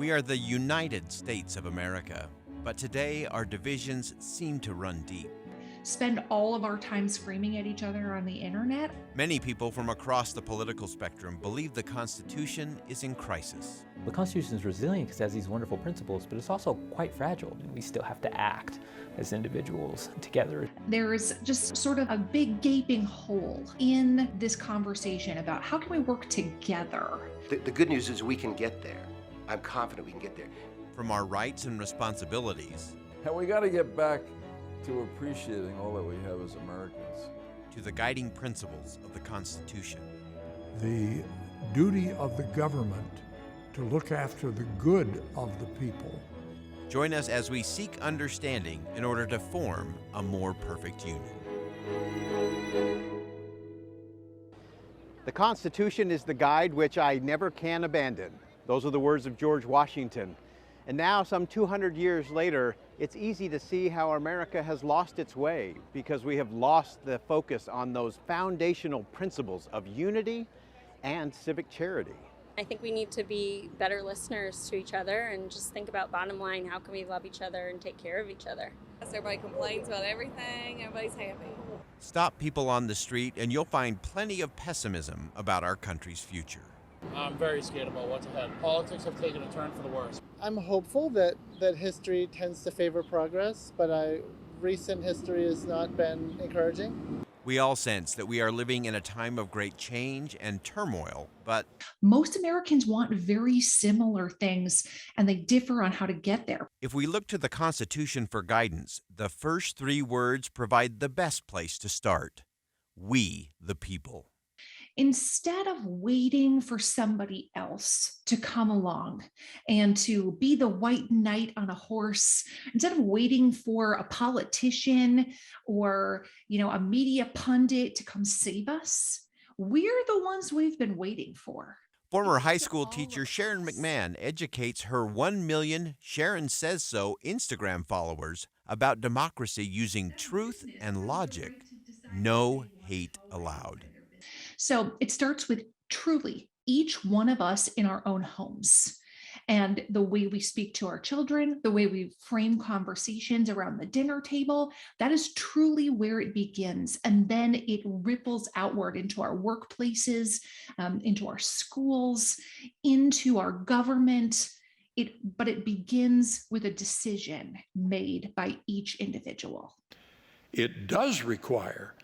We are the United States of America, but today our divisions seem to run deep. Spend all of our time screaming at each other on the internet. Many people from across the political spectrum believe the Constitution is in crisis. The Constitution is resilient because it has these wonderful principles, but it's also quite fragile, and we still have to act as individuals together. There's just sort of a big gaping hole in this conversation about how can we work together. The good news is we can get there. I'm confident we can get there. From our rights and responsibilities And we got to get back to appreciating all that we have as Americans. to the guiding principles of the Constitution. The duty of the government to look after the good of the people. Join us as we seek understanding in order to form a more perfect union. The Constitution is the guide which I never can abandon. Those are the words of George Washington. And now, some 200 years later, it's easy to see how America has lost its way because we have lost the focus on those foundational principles of unity and civic charity. I think we need to be better listeners to each other and just think about bottom line, how can we love each other and take care of each other? Everybody complains about everything, everybody's happy. Stop people on the street and you'll find plenty of pessimism about our country's future. I'm very scared about what's ahead. Politics have taken a turn for the worse. I'm hopeful that history tends to favor progress, but recent history has not been encouraging. We all sense that we are living in a time of great change and turmoil, but Most Americans want very similar things, and they differ on how to get there. if we look to the Constitution for guidance, the first three words provide the best place to start. We, the people. Instead of waiting for somebody else to come along and to be the white knight on a horse, instead of waiting for a politician or, a media pundit to come save us, we're the ones we've been waiting for. Former high school teacher Sharon McMahon educates her 1 million Sharon Says So Instagram followers about democracy using truth and logic. No hate allowed. So it starts with truly each one of us in our own homes and the way we speak to our children, the way we frame conversations around the dinner table. That is truly where it begins. And then it ripples outward into our workplaces, into our schools, into our government. But it begins with a decision made by each individual. It does require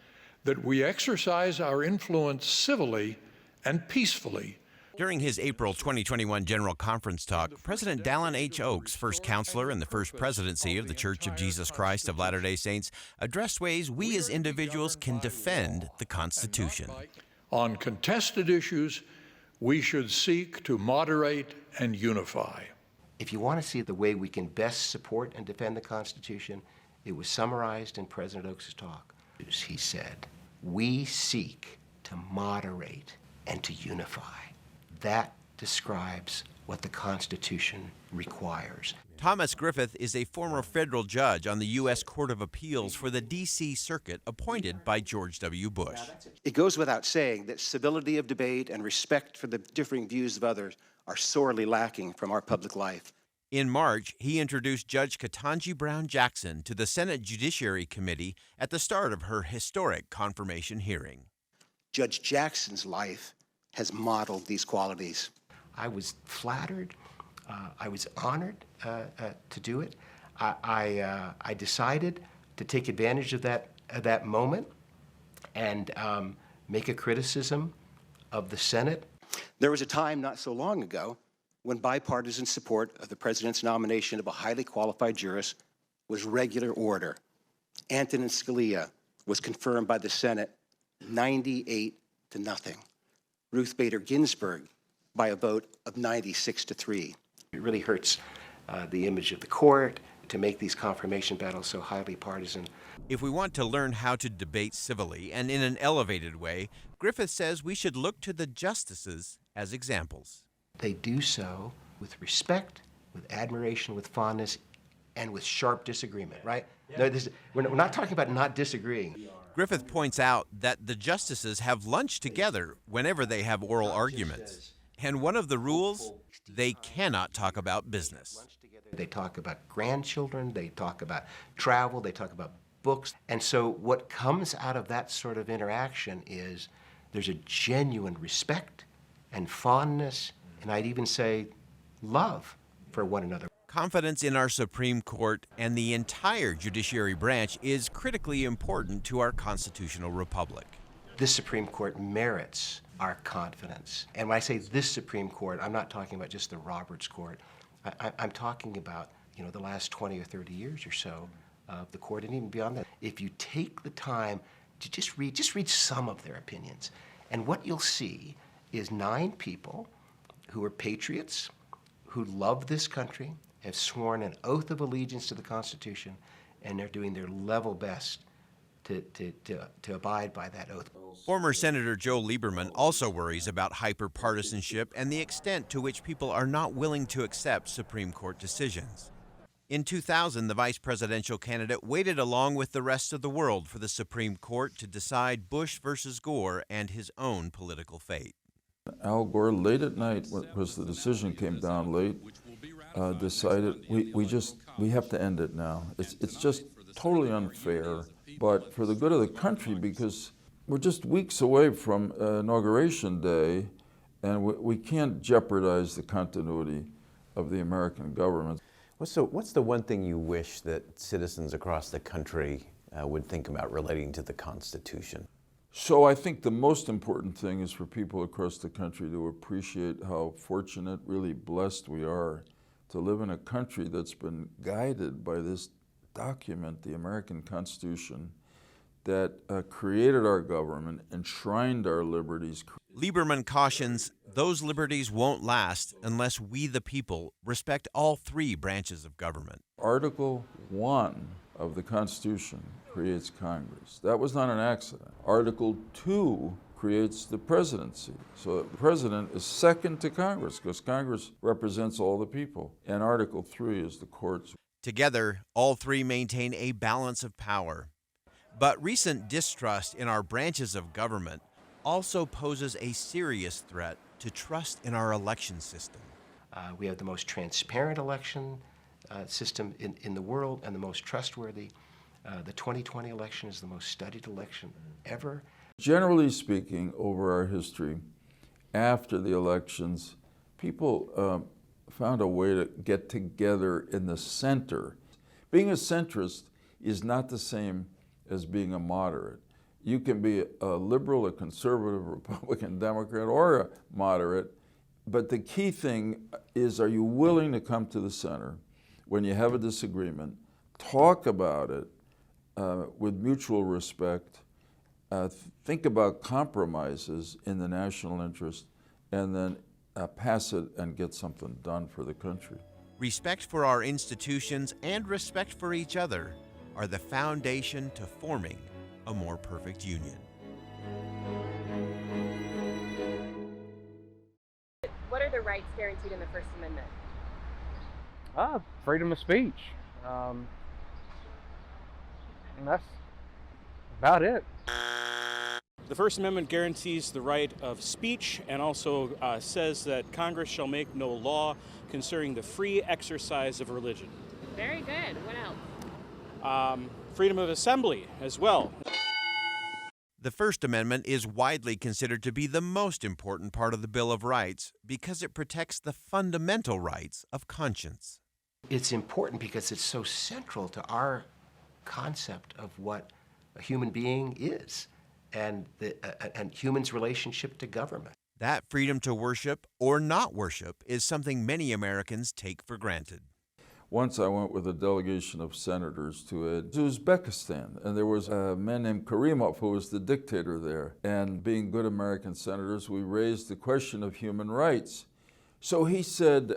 that we exercise our influence civilly and peacefully. During his April 2021 General Conference talk, President Dallin H. Oaks, first counselor in the first presidency of the Church of Jesus Christ of Latter-day Saints, addressed ways we as individuals can defend the Constitution. On contested issues, we should seek to moderate and unify. If you want to see the way we can best support and defend the Constitution, it was summarized in President Oaks' talk. He said, "We seek to moderate and to unify." That describes what the Constitution requires. Thomas Griffith is a former federal judge on the U.S. Court of Appeals for the D.C. Circuit appointed by George W. Bush. It goes without saying that civility of debate and respect for the differing views of others are sorely lacking from our public life. In March, he introduced Judge Ketanji Brown Jackson to the Senate Judiciary Committee at the start of her historic confirmation hearing. Judge Jackson's life has modeled these qualities. I was flattered. I was honored to do it. I decided to take advantage of that moment and make a criticism of the Senate. There was a time not so long ago when bipartisan support of the president's nomination of a highly qualified jurist was regular order. Antonin Scalia was confirmed by the Senate 98-0. Ruth Bader Ginsburg by a vote of 96-3. It really hurts the image of the court to make these confirmation battles so highly partisan. If we want to learn how to debate civilly and in an elevated way, Griffith says we should look to the justices as examples. They do so with respect, with admiration, with fondness, and with sharp disagreement, right? No, we're not talking about not disagreeing. Griffith points out that the justices have lunch together whenever they have oral arguments. And one of the rules, they cannot talk about business. They talk about grandchildren, they talk about travel, they talk about books. And so what comes out of that sort of interaction is there's a genuine respect and fondness, and I'd even say love for one another. Confidence in our Supreme Court and the entire judiciary branch is critically important to our constitutional republic. This Supreme Court merits our confidence. And when I say this Supreme Court, I'm not talking about just the Roberts Court. I'm talking about, the last 20 or 30 years or so of the court, and even beyond that. If you take the time to just read some of their opinions, and what you'll see is 9 people who are patriots, who love this country, have sworn an oath of allegiance to the Constitution, and they're doing their level best to abide by that oath. Former Senator Joe Lieberman also worries about hyperpartisanship and the extent to which people are not willing to accept Supreme Court decisions. In 2000, the vice presidential candidate waited along with the rest of the world for the Supreme Court to decide Bush versus Gore and his own political fate. Al Gore, late at night, because the decision came down late, decided we have to end it now. It's just totally unfair, but for the good of the country, because we're just weeks away from Inauguration Day, and we can't jeopardize the continuity of the American government. What's the one thing you wish that citizens across the country would think about relating to the Constitution? So I think the most important thing is for people across the country to appreciate how fortunate, really blessed we are to live in a country that's been guided by this document, the American Constitution, that created our government, enshrined our liberties. Lieberman cautions those liberties won't last unless we, the people, respect all 3 branches of government. Article 1 of the Constitution creates Congress. That was not an accident. Article 2 creates the presidency. So the president is second to Congress because Congress represents all the people. And Article 3 is the courts. Together, all 3 maintain a balance of power. But recent distrust in our branches of government also poses a serious threat to trust in our election system. We have the most transparent election system in the world and the most trustworthy. The 2020 election is the most studied election ever. Generally speaking, over our history, after the elections, people found a way to get together in the center. Being a centrist is not the same as being a moderate. You can be a liberal, a conservative, Republican, Democrat, or a moderate, but the key thing is, are you willing to come to the center when you have a disagreement, talk about it with mutual respect, think about compromises in the national interest, and then pass it and get something done for the country. Respect for our institutions and respect for each other are the foundation to forming a more perfect union. What are the rights guaranteed in the First Amendment? Freedom of speech. And that's about it. The First Amendment guarantees the right of speech and also says that Congress shall make no law concerning the free exercise of religion. Very good. What else? Freedom of assembly as well. The First Amendment is widely considered to be the most important part of the Bill of Rights because it protects the fundamental rights of conscience. It's important because it's so central to our concept of what a human being is and humans' relationship to government. That freedom to worship or not worship is something many Americans take for granted. Once I went with a delegation of senators to Uzbekistan, and there was a man named Karimov who was the dictator there. And being good American senators, we raised the question of human rights. So he said,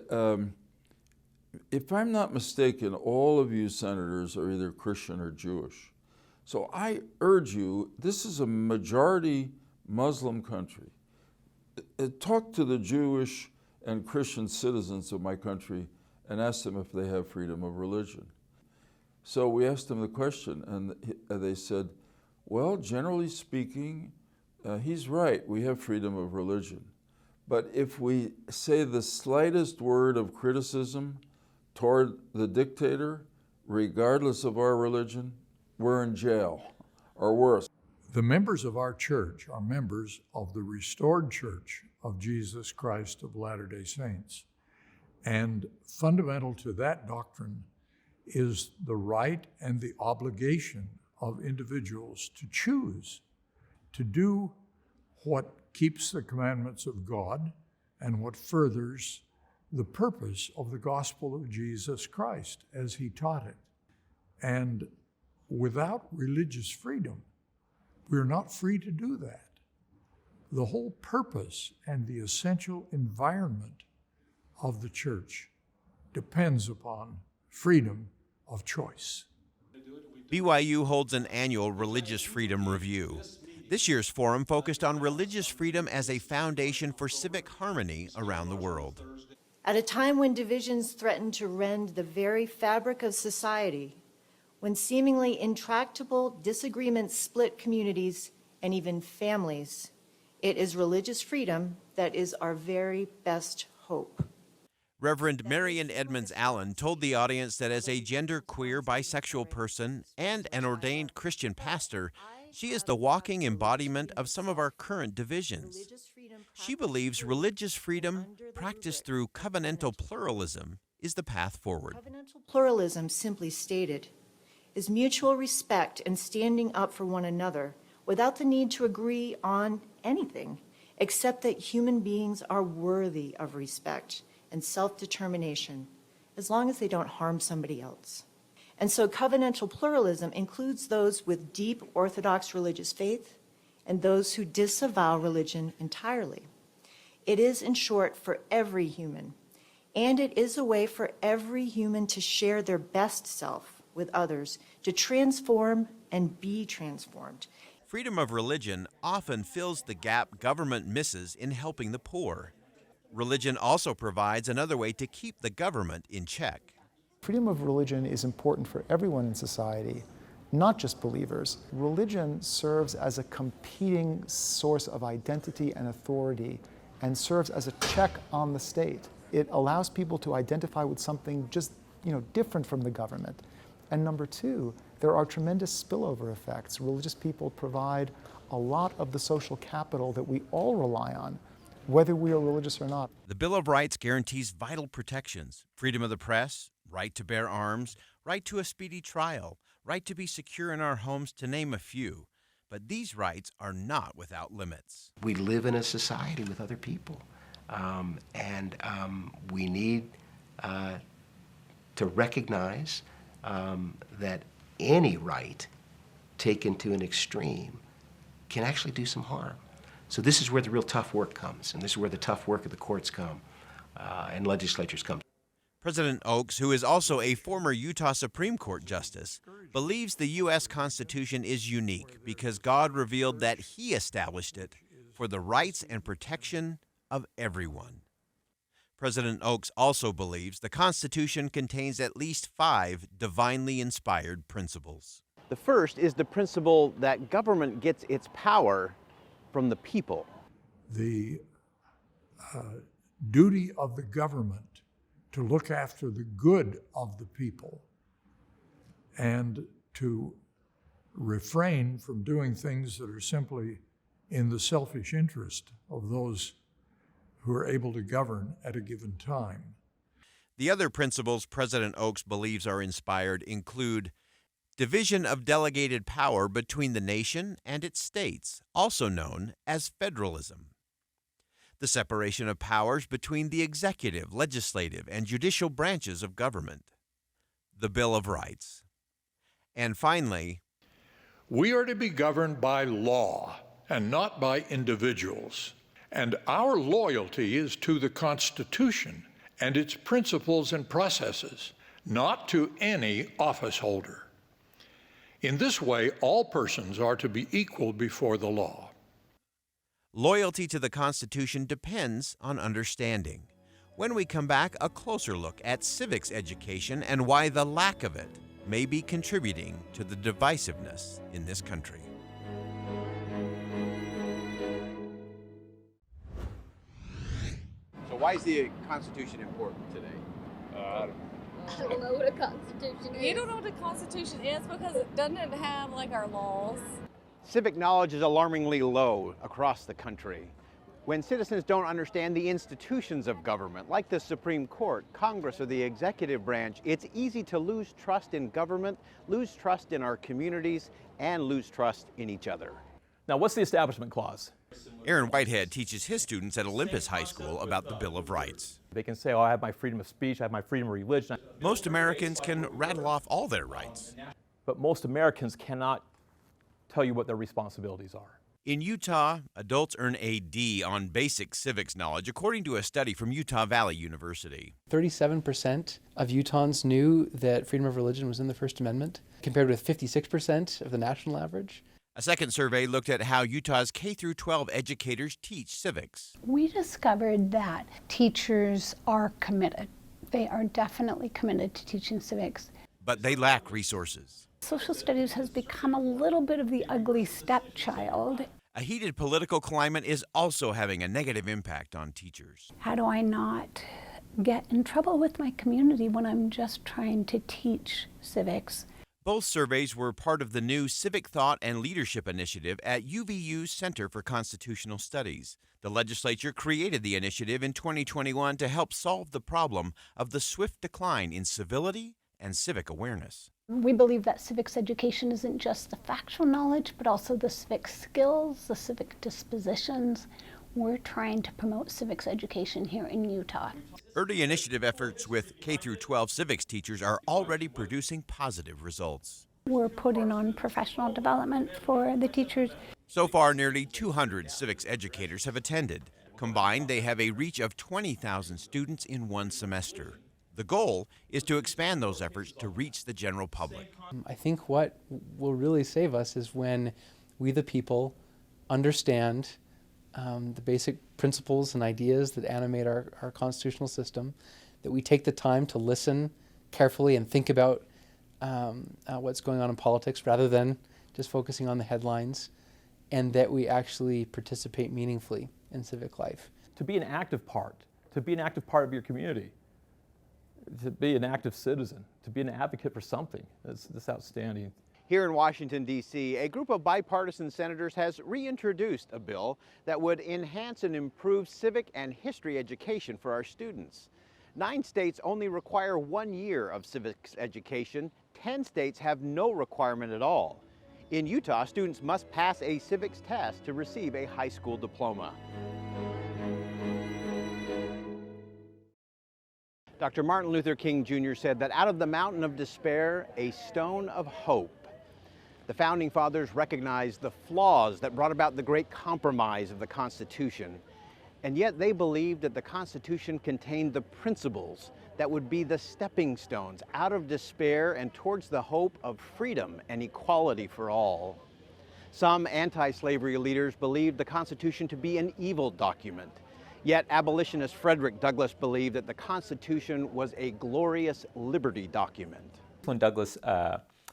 if I'm not mistaken, all of you senators are either Christian or Jewish. So I urge you, this is a majority Muslim country. Talk to the Jewish and Christian citizens of my country and ask them if they have freedom of religion. So we asked them the question, and they said, well, generally speaking, he's right, we have freedom of religion. But if we say the slightest word of criticism toward the dictator, regardless of our religion, we're in jail, or worse. The members of our church are members of the restored Church of Jesus Christ of Latter-day Saints. And fundamental to that doctrine is the right and the obligation of individuals to choose to do what keeps the commandments of God and what furthers the purpose of the gospel of Jesus Christ as he taught it. And without religious freedom, we're not free to do that. The whole purpose and the essential environment of the church depends upon freedom of choice. BYU holds an annual Religious Freedom Review. This year's forum focused on religious freedom as a foundation for civic harmony around the world. At a time when divisions threaten to rend the very fabric of society, when seemingly intractable disagreements split communities and even families, it is religious freedom that is our very best hope. Reverend Marian Edmonds Allen told the audience that as a genderqueer bisexual person and an ordained Christian pastor, she is the walking embodiment of some of our current divisions. She believes religious freedom, practiced through covenantal pluralism, is the path forward. Covenantal pluralism, simply stated, is mutual respect and standing up for one another without the need to agree on anything, except that human beings are worthy of respect and self-determination, as long as they don't harm somebody else. And so covenantal pluralism includes those with deep Orthodox religious faith and those who disavow religion entirely. It is, in short, for every human, and it is a way for every human to share their best self with others, to transform and be transformed. Freedom of religion often fills the gap government misses in helping the poor. Religion also provides another way to keep the government in check. Freedom of religion is important for everyone in society, not just believers. Religion serves as a competing source of identity and authority and serves as a check on the state. It allows people to identify with something just, different from the government. And number two, there are tremendous spillover effects. Religious people provide a lot of the social capital that we all rely on, whether we are religious or not. The Bill of Rights guarantees vital protections: freedom of the press, right to bear arms, right to a speedy trial, right to be secure in our homes, to name a few. But these rights are not without limits. We live in a society with other people, and we need to recognize that any right taken to an extreme can actually do some harm. So this is where the real tough work comes, and this is where the tough work of the courts come and legislatures come. President Oaks, who is also a former Utah Supreme Court justice, believes the U.S. Constitution is unique because God revealed that He established it for the rights and protection of everyone. President Oaks also believes the Constitution contains at least 5 divinely inspired principles. The first is the principle that government gets its power from the people. The duty of the government to look after the good of the people and to refrain from doing things that are simply in the selfish interest of those who are able to govern at a given time. The other principles President Oaks believes are inspired include division of delegated power between the nation and its states, also known as federalism. The separation of powers between the executive, legislative, and judicial branches of government. The Bill of Rights. And finally, we are to be governed by law and not by individuals. And our loyalty is to the Constitution and its principles and processes, not to any office holder. In this way, all persons are to be equal before the law. Loyalty to the Constitution depends on understanding. When we come back, a closer look at civics education and why the lack of it may be contributing to the divisiveness in this country. Why is the Constitution important today? I don't know what a constitution is. You don't know what a constitution is because it doesn't have like our laws. Civic knowledge is alarmingly low across the country. When citizens don't understand the institutions of government, like the Supreme Court, Congress, or the executive branch, it's easy to lose trust in government, lose trust in our communities, and lose trust in each other. Now, what's the Establishment Clause? Aaron Whitehead teaches his students at Olympus High School about the Bill of Rights. They can say, oh, I have my freedom of speech, I have my freedom of religion. Most Americans can rattle off all their rights. But most Americans cannot tell you what their responsibilities are. In Utah, adults earn a D on basic civics knowledge, according to a study from Utah Valley University. 37% of Utahns knew that freedom of religion was in the First Amendment, compared with 56% of the national average. A second survey looked at how Utah's K-12 educators teach civics. We discovered that teachers are committed. They are definitely committed to teaching civics. But they lack resources. Social studies has become a little bit of the ugly stepchild. A heated political climate is also having a negative impact on teachers. How do I not get in trouble with my community when I'm just trying to teach civics? Both surveys were part of the new Civic Thought and Leadership Initiative at UVU's Center for Constitutional Studies. The legislature created the initiative in 2021 to help solve the problem of the swift decline in civility and civic awareness. We believe that civics education isn't just the factual knowledge, but also the civic skills, the civic dispositions. We're trying to promote civics education here in Utah. Early initiative efforts with K-12 civics teachers are already producing positive results. We're putting on professional development for the teachers. So far, nearly 200 civics educators have attended. Combined, they have a reach of 20,000 students in one semester. The goal is to expand those efforts to reach the general public. I think what will really save us is when we, the people, understand the basic principles and ideas that animate our constitutional system, that we take the time to listen carefully and think about what's going on in politics rather than just focusing on the headlines, and that we actually participate meaningfully in civic life. To be an active part of your community, to be an active citizen, to be an advocate for something, that's outstanding. Here in Washington, D.C., a group of bipartisan senators has reintroduced a bill that would enhance and improve civic and history education for our students. 9 states only require 1 year of civics education. 10 states have no requirement at all. In Utah, students must pass a civics test to receive a high school diploma. Dr. Martin Luther King Jr. said that out of the mountain of despair, a stone of hope. The Founding Fathers recognized the flaws that brought about the great compromise of the Constitution, and yet they believed that the Constitution contained the principles that would be the stepping stones out of despair and towards the hope of freedom and equality for all. Some anti-slavery leaders believed the Constitution to be an evil document. Yet abolitionist Frederick Douglass believed that the Constitution was a glorious liberty document. When Douglass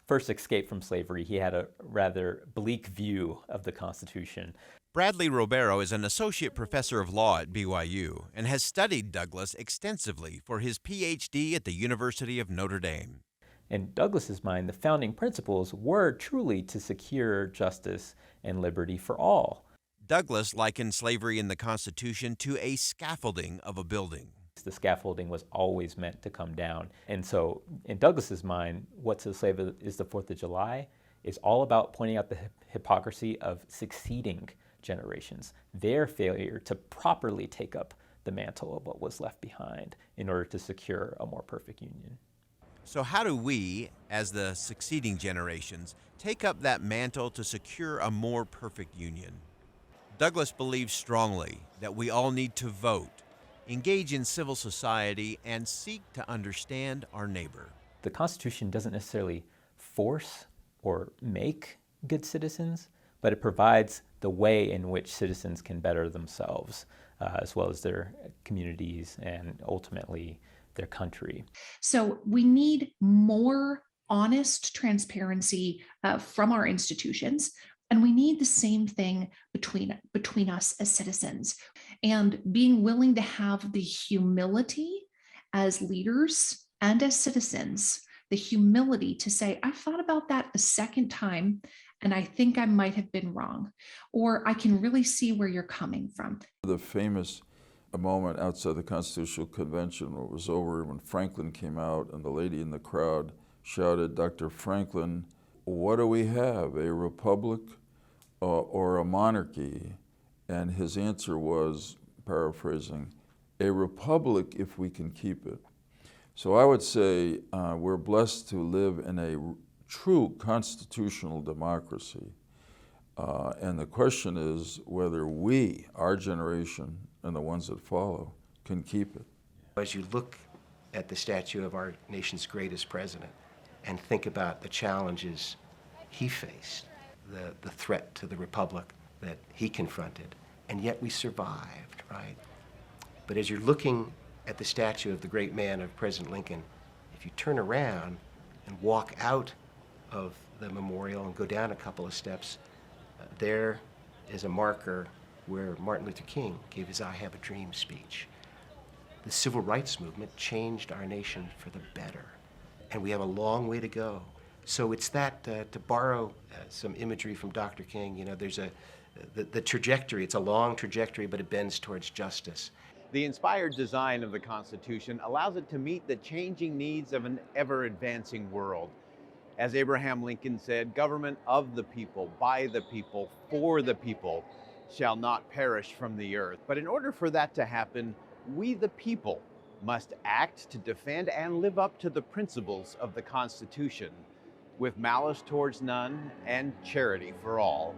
first escaped from slavery, he had a rather bleak view of the Constitution. Bradley Robero is an associate professor of law at BYU and has studied Douglass extensively for his PhD at the University of Notre Dame. In Douglass's mind, the founding principles were truly to secure justice and liberty for all. Douglass likened slavery in the Constitution to a scaffolding of a building. The scaffolding was always meant to come down. And so in Douglass's mind, what's enslaved is the 4th of July is all about pointing out the hypocrisy of succeeding generations, their failure to properly take up the mantle of what was left behind in order to secure a more perfect union. So how do we, as the succeeding generations, take up that mantle to secure a more perfect union? Douglass believes strongly that we all need to vote, engage in civil society, and seek to understand our neighbor. The Constitution doesn't necessarily force or make good citizens, but it provides the way in which citizens can better themselves, as well as their communities and ultimately their country. So we need more honest transparency from our institutions. And we need the same thing between us as citizens. and being willing to have the humility as leaders and as citizens, the humility to say, I've thought about that a second time, and I think I might have been wrong, or I can really see where you're coming from. The famous moment outside the Constitutional Convention was over when Franklin came out and the lady in the crowd shouted, Dr. Franklin, what do we have, a republic or a monarchy? And his answer was, paraphrasing, a republic if we can keep it. So I would say we're blessed to live in a true constitutional democracy. And the question is whether we, our generation, and the ones that follow, can keep it. As you look at the statue of our nation's greatest president and think about the challenges he faced, the threat to the republic that he confronted, and yet we survived, right? But as you're looking at the statue of the great man of President Lincoln, if you turn around and walk out of the memorial and go down a couple of steps, there is a marker where Martin Luther King gave his I Have a Dream speech. The civil rights movement changed our nation for the better, and we have a long way to go. So it's that, to borrow some imagery from Dr. King, there's the trajectory, it's a long trajectory, but it bends towards justice. The inspired design of the Constitution allows it to meet the changing needs of an ever-advancing world. As Abraham Lincoln said, government of the people, by the people, for the people, shall not perish from the earth. But in order for that to happen, we the people must act to defend and live up to the principles of the Constitution, with malice towards none and charity for all.